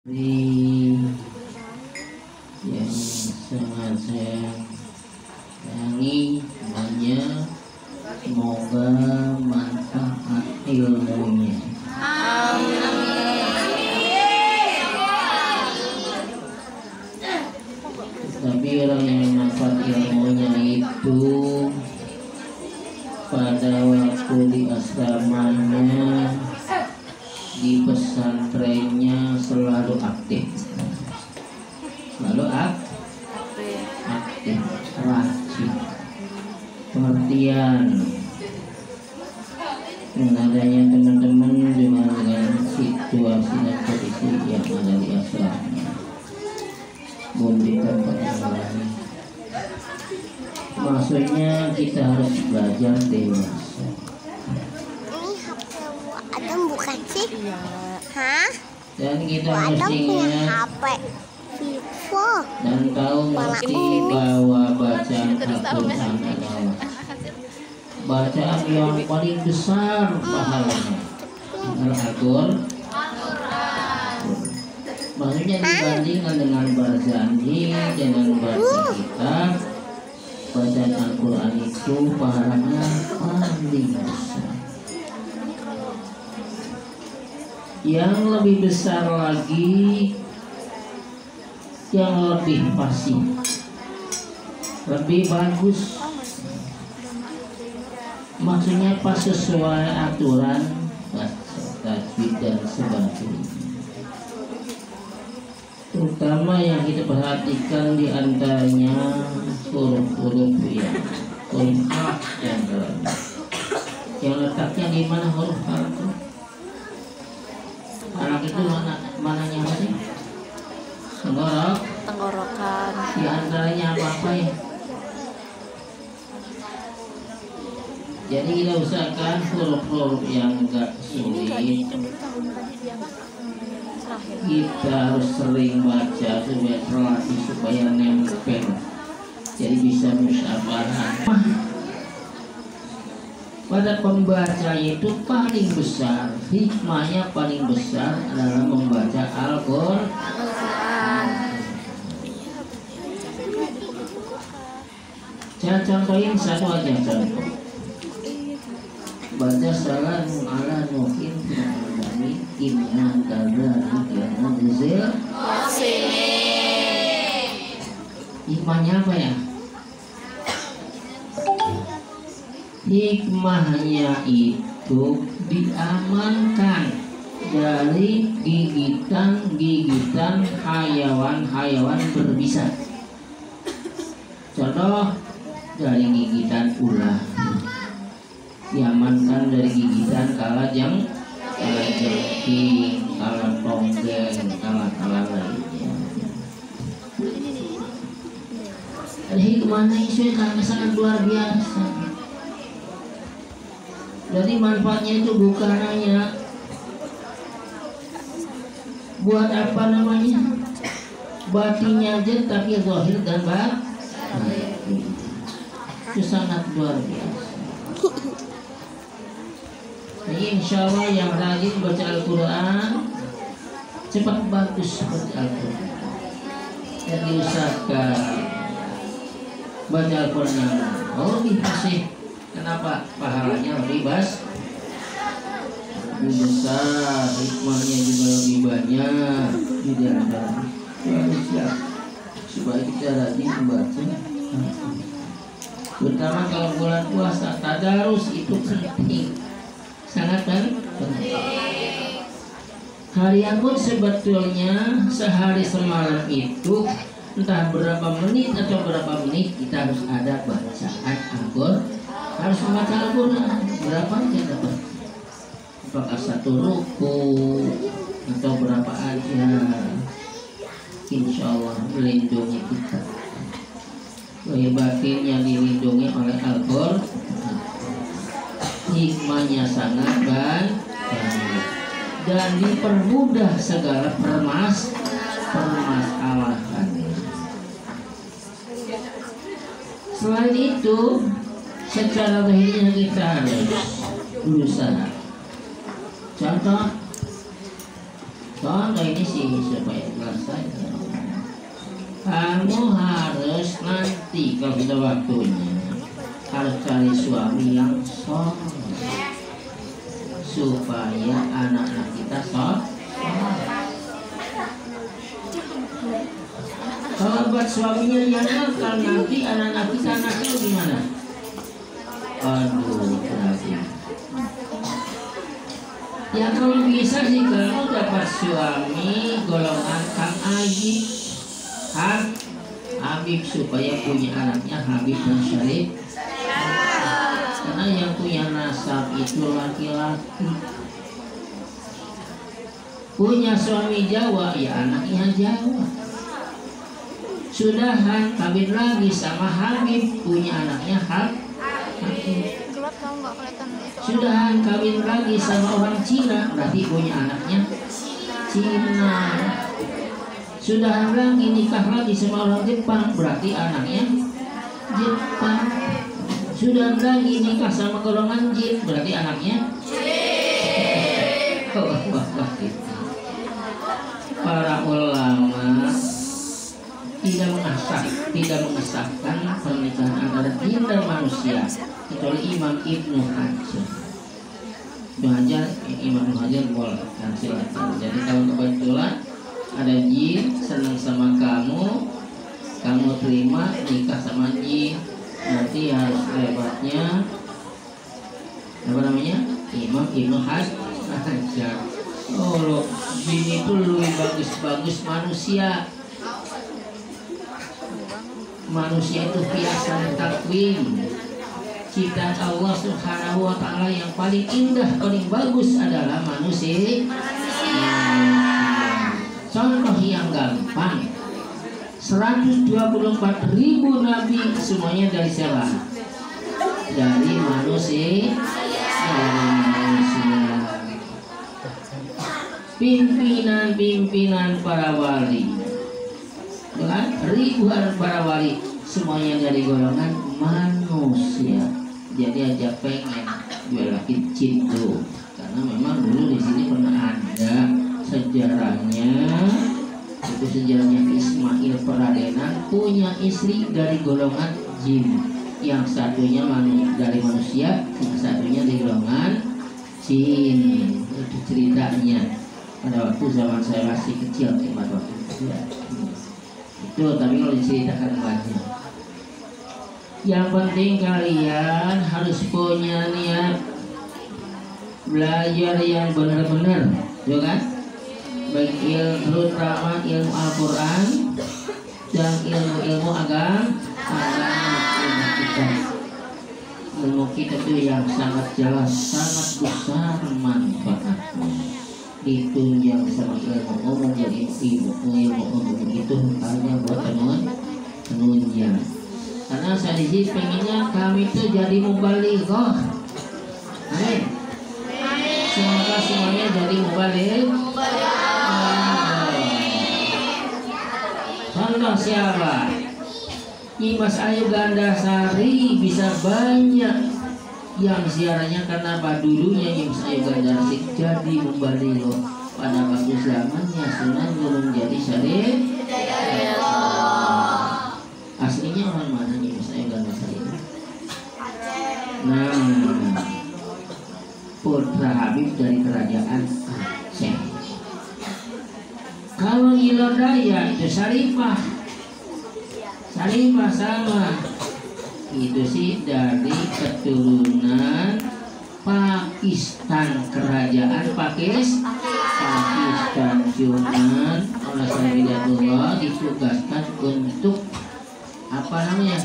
yang sangat saya sayangi semuanya, semoga manfaat ilmunya. Tapi orang yang manfaat ilmunya itu pada waktu di asramanya, di pesantrennya selalu aktif, rajin, pengertian. Adanya teman-teman dengan situasi dan kondisi yang ada di asrama, di tempat yang lain. Maksudnya kita harus belajar dewasa. Adam bukan sih? Hah? Dan kita mestinya HP Vivo dan tahu mesti bahwa bacaan Al-Quran adalah bacaan yang paling besar pahalanya. Al-Quran maksudnya dibandingkan dengan barzanji, dengan baca kitab, bacaan Al-Quran itu pahalanya paling besar. Yang lebih besar lagi, yang lebih fasih, lebih bagus, maksudnya pas sesuai aturan tajwid dan sebagainya. Terutama yang kita perhatikan di antaranya huruf-huruf yang huruf A dan yang letaknya di mana huruf A itu? Anak itu mananya apa sih? Tenggorokan. Di antaranya apa ya? Jadi kita usahakan huruf-huruf yang enggak sulit. Kita harus sering baca supaya terlatih, supaya nempel. Jadi bisa musyawarah. Pada pembaca itu paling besar, hikmahnya paling besar adalah membaca Al-Quran. Saya contohin satu aja contoh. Baca salam ala nuhin kami inna kadzalika nadzil muhsinin. Hikmahnya apa ya? Hikmahnya itu diamankan dari gigitan hayawan berbisa. Contoh, dari gigitan ular, diamankan dari gigitan kalajengking, kala tonggeng, kala lainnya. Ada hikmahnya itu karena sangat luar biasa. Jadi manfaatnya itu bukan hanya buat apa namanya batinnya aja, tapi zahir dan batin itu sangat luar biasa. Jadi insya Allah yang rajin baca Al-Quran cepat bagus seperti Al-Quran. Dan diusahakan baca Al-Quran yang lebih fasih. Kenapa? Pahalanya lebih besar, hikmahnya juga lebih banyak. Tidak ada supaya kita rajin membaca. Terutama kalau bulan puasa, tadarus itu penting, sangat penting. Harian pun sebetulnya sehari semalam itu entah berapa menit atau berapa menit kita harus ada bacaan Al-Quran. Harus membaca Al-Quran berapa aja dapat, apakah satu ruku atau berapa aja, insya Allah melindungi kita. Lahir batin yang dilindungi oleh Al-Quran, hikmahnya sangat banyak dan dipermudah segala permasalahan. Selain itu, secara zahirnya kita harus berusaha. Contoh ini sih supaya kamu harus nanti kalau sudah waktunya harus cari suami yang soleh supaya anak-anak kita soleh. Kalau buat suaminya yang nakal, nanti anak-anak kita nakal gimana? Aduh, berarti. Ya kalau bisa sih kamu dapat suami golongan Kang Aji, Habib, supaya punya anaknya Habib dan Syarif. Karena yang punya nasab itu laki-laki. Punya suami Jawa, ya anaknya Jawa. Sudahan kawin lagi sama Habib, punya anaknya Habib. Sudahan kawin lagi sama orang Cina, berarti punya anaknya Cina. Sudahan lagi nikah lagi sama orang Jepang, berarti anaknya Jepang. Sudah lagi nikah sama golongan jin, berarti anaknya jin. Para ulama tidak mengesahkan pernikahan antara jin dan manusia kecuali Imam Ibnu Hajar. Imam Ibnu Hajar boleh kan, silakan. Jadi kalau kebetulan ada jin senang sama kamu terima nikah sama jin, nanti harus lewatnya apa namanya, Imam Ibnu Hajar. Oh loh, jin itu lebih bagus manusia. Manusia itu biasa takwim ciptaan Allah Subhanahu wa ta'ala yang paling indah, paling bagus adalah manusia. Contoh yang gampang, 124.000 nabi semuanya dari siapa? Dari manusia. Pimpinan para wali, dengan ribuan para wali semuanya dari golongan manusia. Jadi aja pengen belakin cinta, karena memang dulu di sini pernah ada sejarahnya. Itu sejarahnya Ismail Peradenan punya istri dari golongan jin, yang satunya dari manusia, yang satunya dari golongan jin. Itu ceritanya pada waktu zaman saya masih kecil, pada waktu kecil. Itu tapi kalau diceritakan banyak. Yang penting kalian harus punya niat belajar yang benar-benar, ya kan? Baik terutama ilmu Al-Quran dan ilmu agama kita. Ilmu kita itu yang sangat jelas, sangat besar manfaatnya. Ditunjang sama ilmu umum, jadi ilmu umum itu hanya buat penunjang. Karena saya di sini pengennya kami itu jadi mubalighah. Amin. Semoga semuanya jadi mubalighah. Contoh siapa? Mas Ayu Gandasari bisa banyak yang ziarahnya karena dulunya Mas Ayu Gandasari jadi mubalighah. Pada waktu zamannya Sunan belum jadi syarif. Aslinya orang mana nih Mas Ayu Gandasari? Nah, putra Habib dari kerajaan Aceh. Kalau Ilodaya itu Syarifah sama itu sih dari keturunan Pakistan, kerajaan Pakistan. Cuman oleh Sayyidullah ditugaskan untuk apa namanya,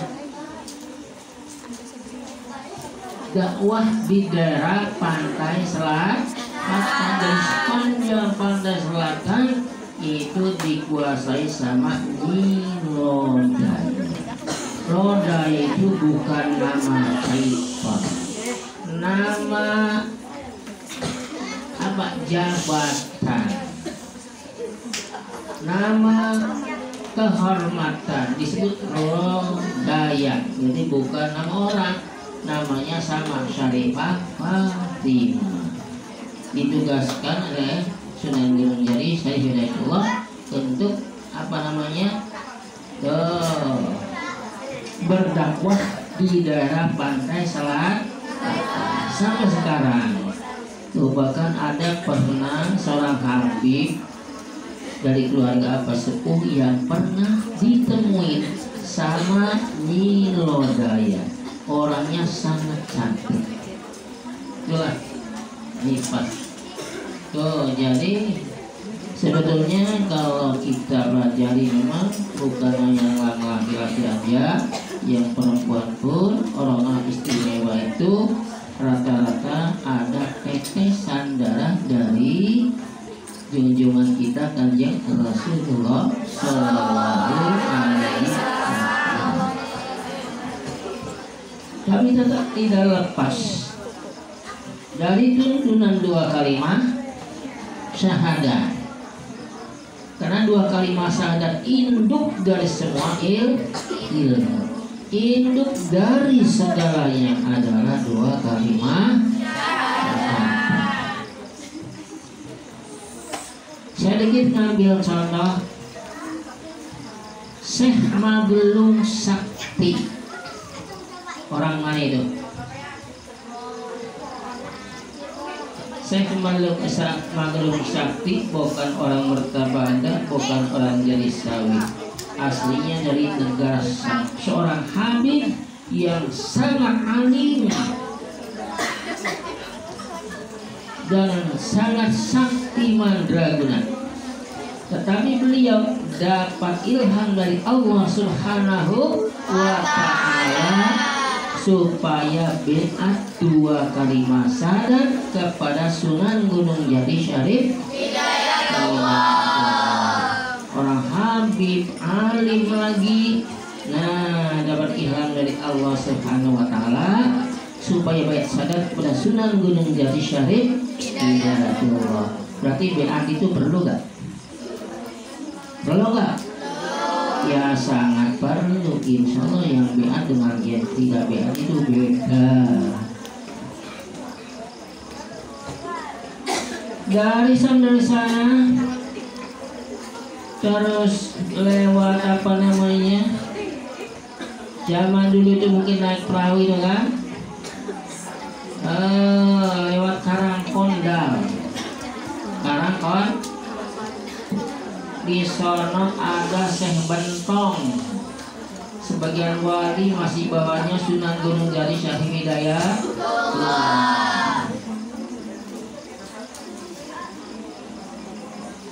dakwah di daerah pantai selatan, dan sepanjang pantai selatan itu dikuasai sama Lodaya. Lodaya itu bukan nama syaitan, nama apa, jabatan, nama kehormatan, disebut Lodaya. Jadi bukan nama orang, namanya sama Syarifah Fatimah. Ditugaskan oleh Sunan Gunung Jati Syarif Hidayatullah untuk apa namanya, berdakwah di daerah pantai Selatan sampai sekarang. Tuh, bahkan ada pernah seorang habib dari keluarga apa sepuh yang pernah ditemuin sama Nyi Lodaya. Orangnya sangat cantik. Tuh, lipat. Tuh, jadi sebetulnya kalau kita pelajari memang bukan hanya laki-laki aja, yang perempuan pun orang-orang istimewa itu rata-rata ada tetesan darah dari junjungan kita Kanjeng Rasulullah Shallallahu Alaihi Wasallam. Kami tetap tidak lepas dari tuntunan dua kalimat syahadat. Karena dua kalimat syahadat induk dari semua ilmu. Induk dari segalanya adalah dua kalimat syahadat. Sedikit ngambil contoh Syekh Magelung Sakti. Orang mana itu? Syekh Magelung Sakti bukan orang Mertabada, bukan orang Jadi Sawi. Aslinya dari negara Sam. Seorang habib yang sangat alim dan sangat sakti mandraguna. Tetapi beliau dapat ilham dari Allah Subhanahu wa Ta'ala supaya bid'ah dua kalimat syahadat kepada Sunan Gunung Jati Syarif. Orang habib alim lagi, nah dapat ilham dari Allah Subhanahu wa Ta'ala supaya bait syahadat kepada Sunan Gunung Jati Syarif Hidayatullah. Berarti bid'ah itu perlu gak? Perlu gak? Ya sangat perlu. Insya Allah yang bid'ah dengan yang tidak bid'ah itu beda. Dari sana terus lewat apa namanya, zaman dulu itu mungkin naik perahu itu kan, lewat Karangkondal. Di sono ada Syekh Bentong. Sebagian wali masih bawahnya Sunan Gunung Jati Syarif Hidayat.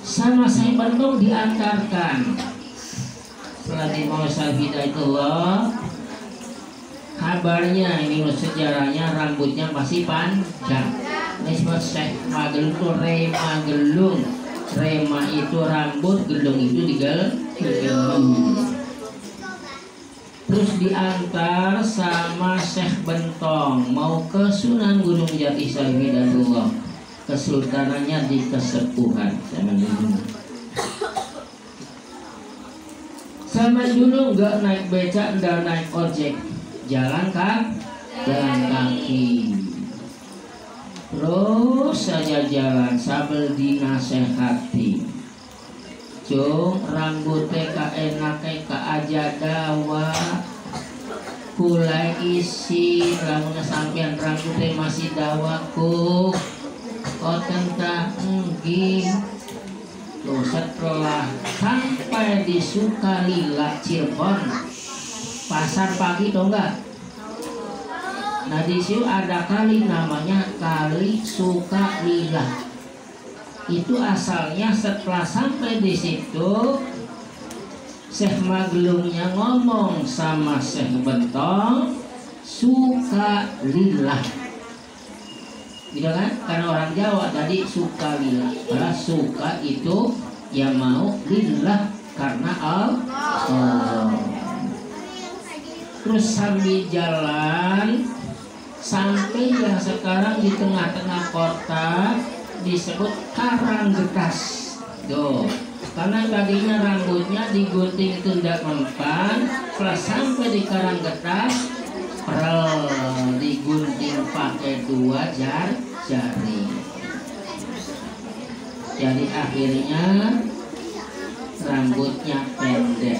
Sama Syekh Bentong diantarkan setelah di Maulid Syarif Hidayatullah. Kabarnya ini sejarahnya rambutnya masih panjang. Nisbat Syekh Magelung itu Rema Gelung. Rema itu rambut, gelung itu digelung. Terus diantar sama Syekh Bentong mau ke Sunan Gunung Jati Syarif Hidayatullah. Kesultanannya di Kesepuhan zaman dulu. Zaman dulu nggak naik becak, nggak naik ojek, jalan kaki. Terus saja jalan sambil dinasehati. Cung rambutnya ka enak ka aja dawa. Kulai isi rambutnya sampean rambutnya masih dawaku. Oh tentang engging. Tuh setelah sampai di Sukalila Cirebon, pasar pagi tau enggak? Nah di situ ada kali namanya Kali Sukalila. Itu asalnya setelah sampai di situ Syekh Magelungnya ngomong sama Syekh Bentong Sukalila. Gitu kan? Karena orang Jawa tadi Sukalila. Karena suka itu yang mau, lillah karena Allah. Terus sambil jalan sampai yang sekarang di tengah-tengah kota disebut Karanggetas. Tuh, karena tadinya rambutnya digunting itu tidak mempan, setelah sampai di Karanggetas digunting pakai 2 jari. Jadi akhirnya rambutnya pendek.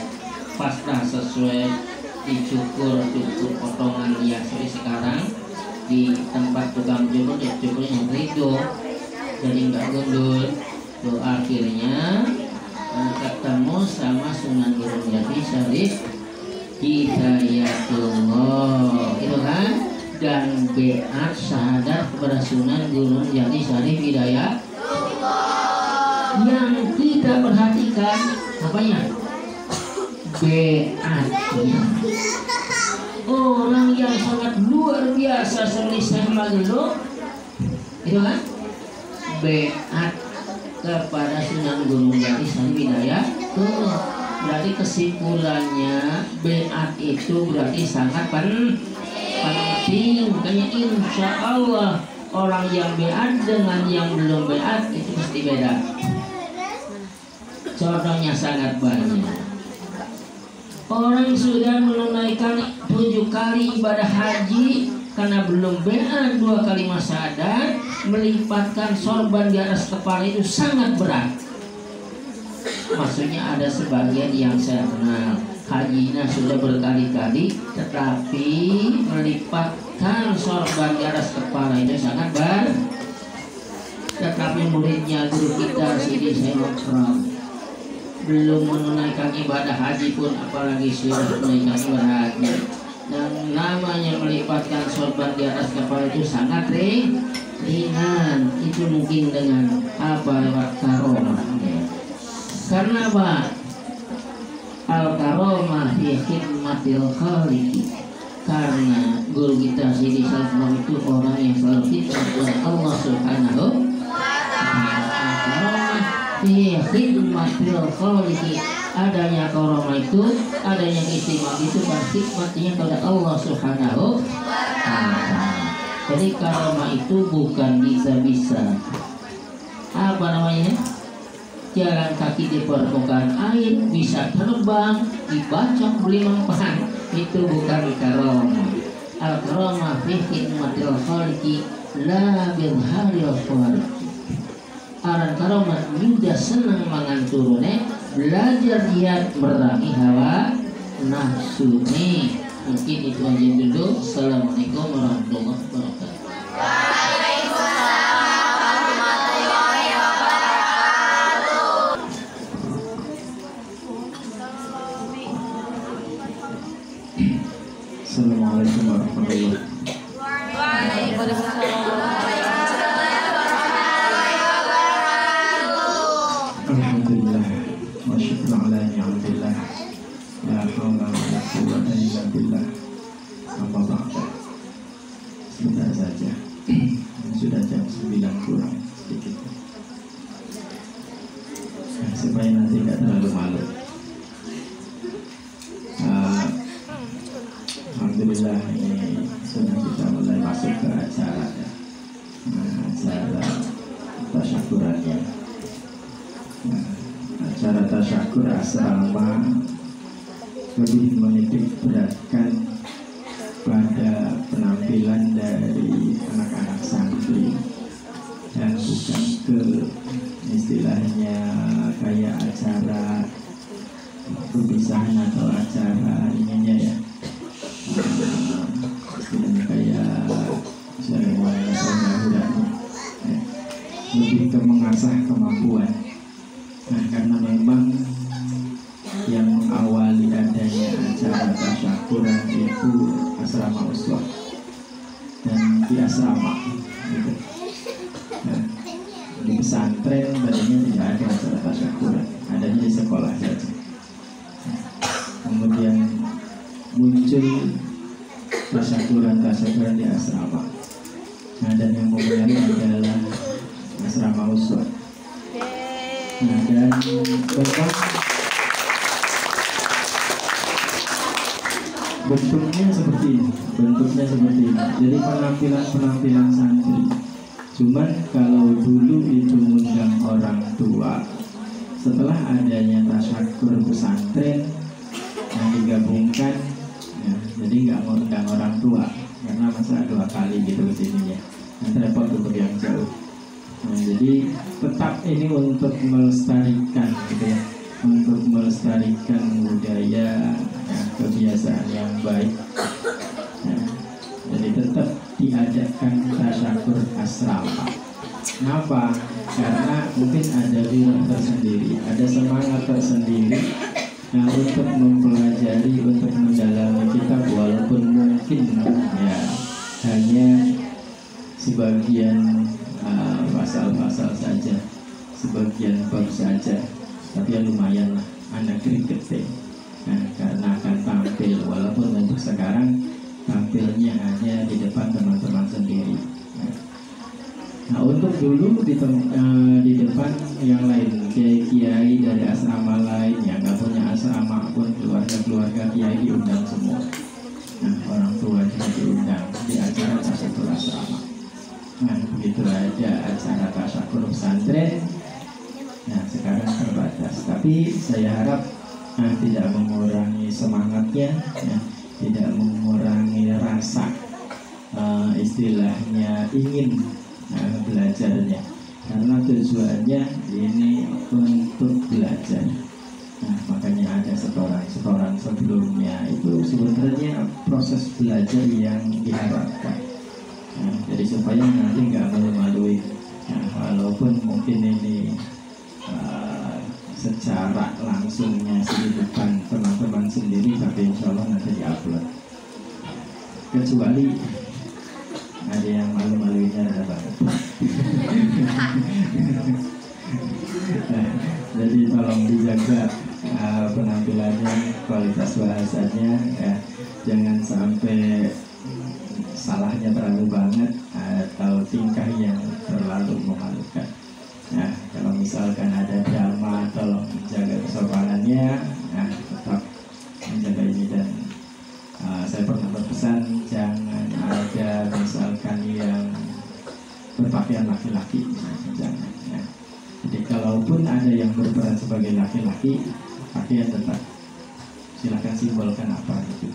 pas dah sesuai dicukur potongan ya seperti sekarang di tempat tukang cukur ya cukurnya terigu jadi nggak gundul tuh akhirnya ketemu sama Sunan Gunung Jati Syarif Hidayatullah itu kan, dan beat syahadat kepada Sunan Gunung Jati Syarif Hidayat. Yang kita perhatikan apanya? Beatnya. Orang yang sangat luar biasa seperti Syekh Magelang itu kan beat kepada Sunan Gunung Jati Syarif Hidayat. Berarti kesimpulannya beat itu berarti sangat penting. Makanya insya Allah orang yang beat dengan yang belum beat itu pasti beda. Contohnya sangat banyak. Orang sudah menunaikan 7 kali ibadah haji karena belum beat 2 kali syahadat, melipatkan sorban di atas kepala itu sangat berat. Maksudnya ada sebagian yang saya kenal hajinya sudah berkali-kali, tetapi melipatkan sorban di atas kepala itu sangat berat. Tetapi muridnya guru kita Sidi Syekh belum menunaikan ibadah haji pun, apalagi sudah menunaikan ibadah haji. Dan namanya melipatkan sorban di atas kepala itu sangat ringan. Itu mungkin dengan apa lewat karomah. Karena apa? Al-karomah fi khidmatil khaliqi. Karena guru kita Sidi Syekh itu orang yang selalu khidmat kepada Allah Subhanahu wa ta'ala. Fi khidmatil khaliqi. Adanya karomah itu, adanya istimewa itu khidmatnya kepada Allah Subhanahu wa ta'ala. Jadi karomah itu bukan bisa-bisa. Apa namanya? Jalan kaki di permukaan air, bisa terbang, dibacok beli mempan, itu bukan karomah. Al-karomah fi khidmatil khaliqi la bil haril khaliqi. Aran karomah minda senang mangan turune, belajar giat merangi hawa nafsu nih. Mungkin itu aja dulu. Assalamualaikum warahmatullahi wabarakatuh. Assalamualaikum warahmatullahi wabarakatuh. Alhamdulillah wa syukru ala ni'matillah. La haula wa la quwwata illa billah. Amma ba'da. Sebentar saja. Sudah jam 9 kurang sedikit. Supaya nanti tidak terlalu malu. Alhamdulillah ini sudah kita mulai masuk ke acara ya. Acara tasyakurannya. Acara tasyakur asrama lebih menitik beratkan pada penampilan dari anak-anak santri dan bukan ke istilahnya kayak acara perpisahan atau acara ininya ya. Kayak seremonial lebih ke mengasah kemampuan. Nah, karena memang yang mengawali adanya acara tasyakuran itu asrama uswah dan di asrama gitu. Nah, di pesantren tadinya tidak ada acara tasyakuran, adanya di sekolah saja. Kemudian muncul tasyakuran di asrama. Nah, dan yang memulai adalah asrama uswah. Nah, dan memang bentuknya seperti ini. Jadi penampilan santri. Cuman kalau dulu itu mengundang orang tua, setelah adanya tasyakur pesantren yang digabungkan, ya, jadi nggak mengundang orang tua karena masa 2 kali gitu kesininya. Nanti repot untuk yang jauh. Nah, jadi tetap ini untuk melestarikan gitu ya, untuk melestarikan budaya, kebiasaan yang baik. Jadi tetap diadakan tasyakur asrama. Kenapa? Karena mungkin ada virus tersendiri, ada semangat tersendiri. Nah, untuk mempelajari, untuk mendalami kitab, walaupun mungkin ya hanya sebagian pasal-pasal saja, sebagian bab saja, tapi ya lumayan lah, anak kriket deh. Nah, karena akan tampil, walaupun untuk sekarang tampilnya hanya di depan teman-teman sendiri. Nah, untuk dulu di depan yang lain, kiai dari asrama lain yang nggak punya asrama pun, keluarga kiai diundang semua. Nah, orang tua juga diundang di acara tasyakur asrama. Nah, begitu ada acara tasyakur pesantren. Nah, sekarang terbatas, tapi saya harap tidak mengurangi semangatnya, tidak mengurangi rasa istilahnya ingin belajarnya, karena tujuannya ini untuk belajar. Nah, makanya ada setoran sebelumnya itu sebenarnya proses belajar yang diharapkan. Nah, jadi supaya nanti nggak malu-maluin. Nah, walaupun mungkin ini secara langsungnya di depan teman-teman sendiri, tapi insya Allah nanti diupload. Kecuali ada yang malu-maluinnya ada banget. Jadi tolong dijaga penampilannya, kualitas bahasanya, ya. Jangan sampai salahnya terlalu banget atau tingkah yang terlalu memalukan. Nah, kalau misalkan ada drama, tolong jaga kesopanannya, tetap menjaga ini. Dan saya pernah berpesan jangan ada misalkan yang berpakaian laki-laki, jangan. Ya. Jadi kalaupun ada yang berperan sebagai laki-laki, pakaian tetap silakan simbolkan apa gitu.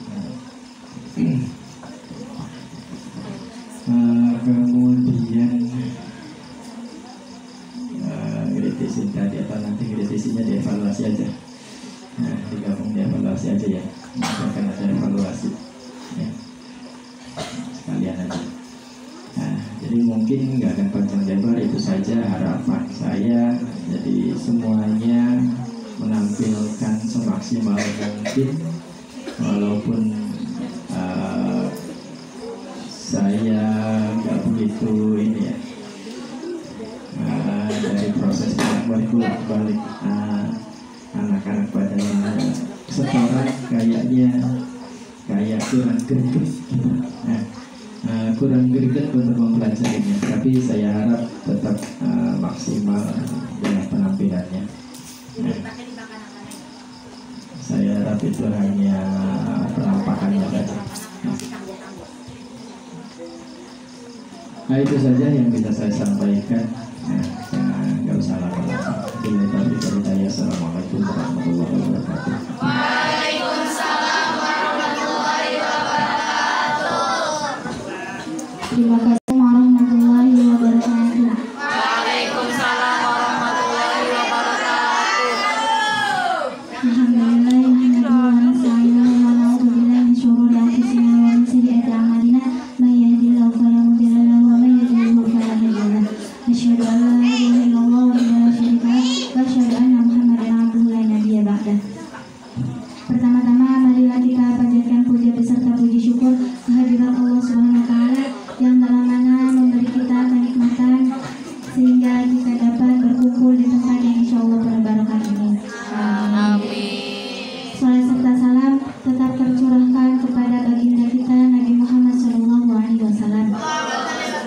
Kemudian kritisin tadi, atau nanti kritisinya dievaluasi aja. Nah, digabung dievaluasi aja ya. Akan ada evaluasi ya. Sekalian aja. Nah, jadi mungkin nggak akan panjang lebar, itu saja harapan saya. Jadi semuanya menampilkan semaksimal mungkin, walaupun saya nggak begitu ini ya, dari proses bolak-balik anak-anak pada setoran kayak kurang greget gitu. Kurang greget untuk mempelajarinya, tapi saya harap tetap maksimal dalam penampilannya. Saya harap itu hanya penampakannya saja. Nah, itu saja yang bisa saya sampaikan. Nggak usah lama-lama. Assalamualaikum warahmatullahi wabarakatuh. Waalaikumsalam warahmatullahi wabarakatuh. Terima kasih warahmatullahi wabarakatuh. Waalaikumsalam warahmatullahi wabarakatuh. Alhamdulillah wa nasta'inu wa na'udzu billahi min syururi anfusina wa min sayyiati a'malina. May yahdihillahu fala mudilla lahu wa may yudlil fala hadiya lahu. Asyhadu an la ilaha illallah wa la syarika lahu wa asyhadu anna Muhammadan abduhu la nabiyya ba'dah. Pertama-tama marilah kita panjatkan puja beserta puji syukur kehadirat Allah Subhanahu wa taala yang dalam mana memberi kita kenikmatan sehingga kita dapat berkumpul di tempat yang insyaallah penuh barokah ini. Amin. Salam serta salam tetap tercurahkan kepada baginda kita Nabi Muhammad SAW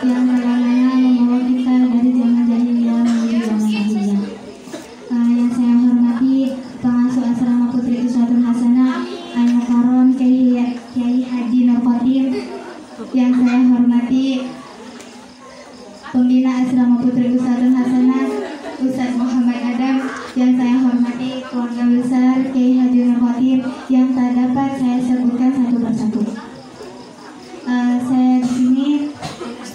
yang dalam mana membawa kita dari zaman jahiliyah menuju zaman jahiliyah. Yang saya hormati pengasuh asrama Putri Uswatun Hasanah Al-Mukarram Kiai Haji Nur Khotim, yang saya hormati pembina asrama Putri Uswatun Hasanah Ustaz Muhammad Adam, yang saya hormati keluarga besar Kiai Haji Nur Khotim yang tak dapat saya sebutkan satu persatu. Saya di sini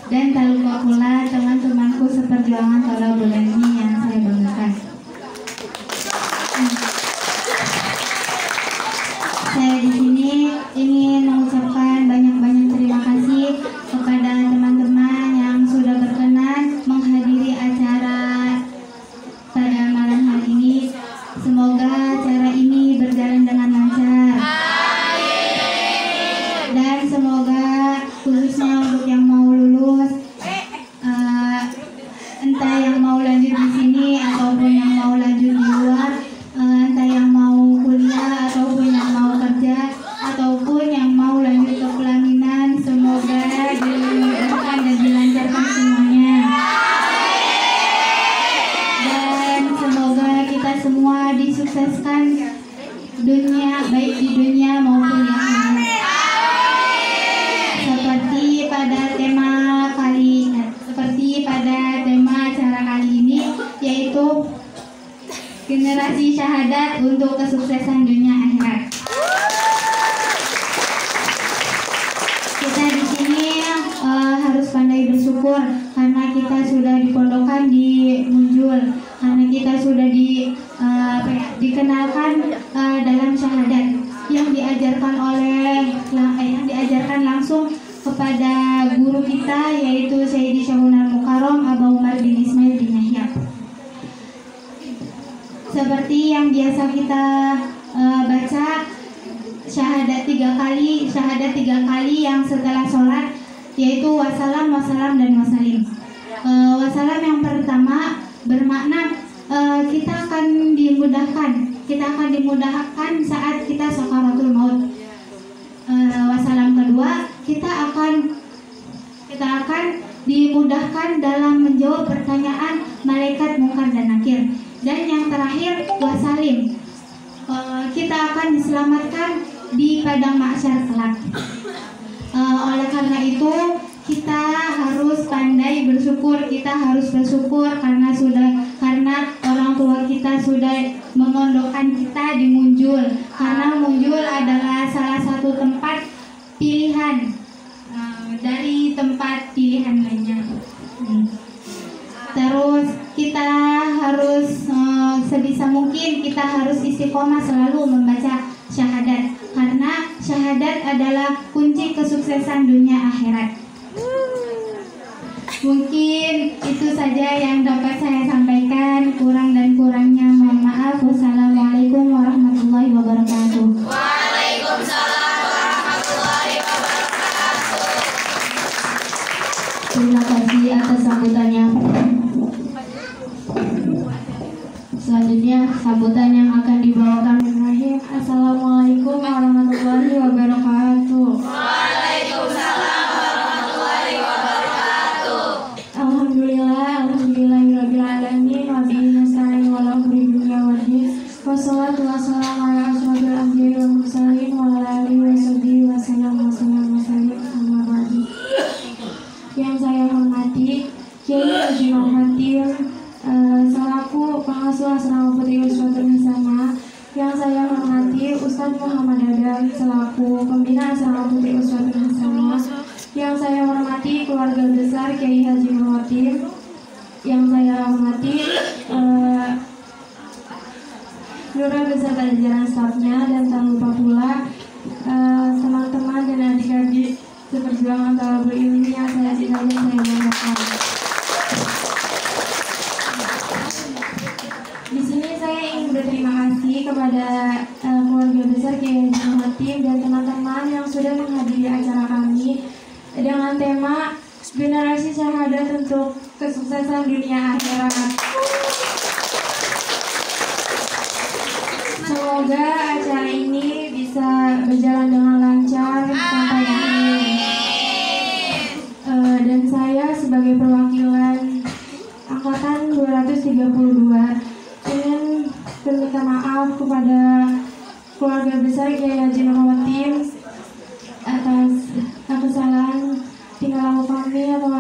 dan tak lupa pula teman-temanku seperjuangan Tolabul Ilmi yang saya banggakan. semoga acara ini berjalan dengan lancar. Dan semoga khususnya untuk yang mau lulus, entah yang mau lanjut di sini ataupun yang mau lanjut di luar, entah yang mau kuliah ataupun yang mau kerja ataupun yang mau lanjut ke pelaminan, semoga dimudahkan dan dilancarkan semuanya. Dan semoga kita semua disukseskan dunia, baik di dunia maupun di akhirat. Seperti pada tema acara kali ini, yaitu generasi syahadat untuk kesuksesan dunia akhirat. Kita di sini harus pandai bersyukur karena kita sudah dipondokkan di Munjul, karena kita sudah dikenalkan dalam syahadat yang diajarkan langsung kepada guru kita, yaitu Sayyidi Syahunal Mukarram Aba Umar bin Ismail bin Yahya. Seperti yang biasa kita baca syahadat tiga kali yang setelah sholat, yaitu wassalam, wassalam, dan wassalim. Wassalam yang pertama bermakna kita akan dimudahkan saat kita sakaratul maut. Wassalam kedua, kita akan dimudahkan dalam menjawab pertanyaan malaikat mungkar dan nakir. Dan yang terakhir wassalim, kita akan diselamatkan di padang mahsyar kelak. Oleh karena itu kita harus pandai bersyukur, karena orang tua kita sudah memondokkan kita di Munjul, karena Munjul adalah salah satu tempat pilihan dari tempat pilihan lainnya. Terus kita harus sebisa mungkin kita harus istiqomah selalu membaca syahadat, karena syahadat adalah kunci kesuksesan dunia akhirat. Mungkin itu saja yang dapat saya sampaikan, kurang dan kurangnya mohon maaf. Wassalamualaikum warahmatullahi wabarakatuh. Waalaikumsalam warahmatullahi wabarakatuh. Terima kasih atas sambutannya. Selanjutnya sambutan yang akan dibawakan Ibrahim. Assalamualaikum warahmatullahi wabarakatuh. Waalaikumsalam warahmatullahi wabarakatuh. Alhamdulillahirrabbilalamin. Wabillahi nasta'in wala umri dunya waddin. Wassalatu wassalamu ala asyrofil anbiya'i wal mursalin wa ala alihi wa sahbihi wasallam. Amma ba'du. Yang saya hormati Kiai Haji Muhammadin selaku pengasuh Asrama Putri Uswatun Hasanah. Yang saya hormati Ustadz Muhammad Adam selaku pembina Asrama Putri Uswatun Hasanah. Yang saya hormati keluarga besar Kiai Haji Muhammadin. Yang saya hormati lurah beserta jajaran stafnya, dan tak lupa pula teman-teman dan adik-adik seperjuangan talabul ilmi yang saya cintai dan saya banggakan. Di sini saya ingin berterima kasih kepada keluarga besar Kiai Haji Muhammadin dan teman-teman yang sudah menghadiri acara kami dengan tema generasi syahadat untuk kesuksesan dunia akhirat. Semoga acara ini bisa berjalan dengan lancar sampai akhir. Dan saya sebagai perwakilan angkatan 232 ingin meminta maaf kepada keluarga besar Kiai Haji Muhammadin atas kesalahan tingkah laku kami atau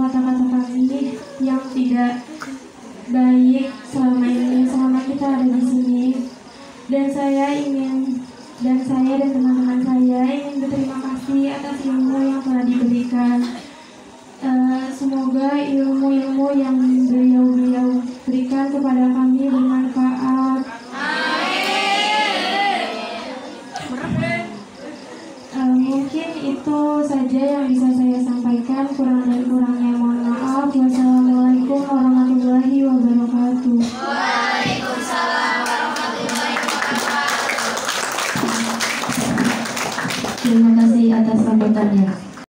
kata-kata kami yang tidak baik selama kita ada di sini. Dan saya dan teman-teman saya ingin berterima kasih atas ilmu yang telah diberikan. Semoga ilmu-ilmu yang beliau berikan kepada kami bermanfaat. Mungkin itu saja yang bisa saya sampaikan. Kurang dan kurangnya mohon maaf. Wassalamualaikum warahmatullahi wabarakatuh. Waalaikumsalam warahmatullahi wabarakatuh. Terima kasih atas sambutannya.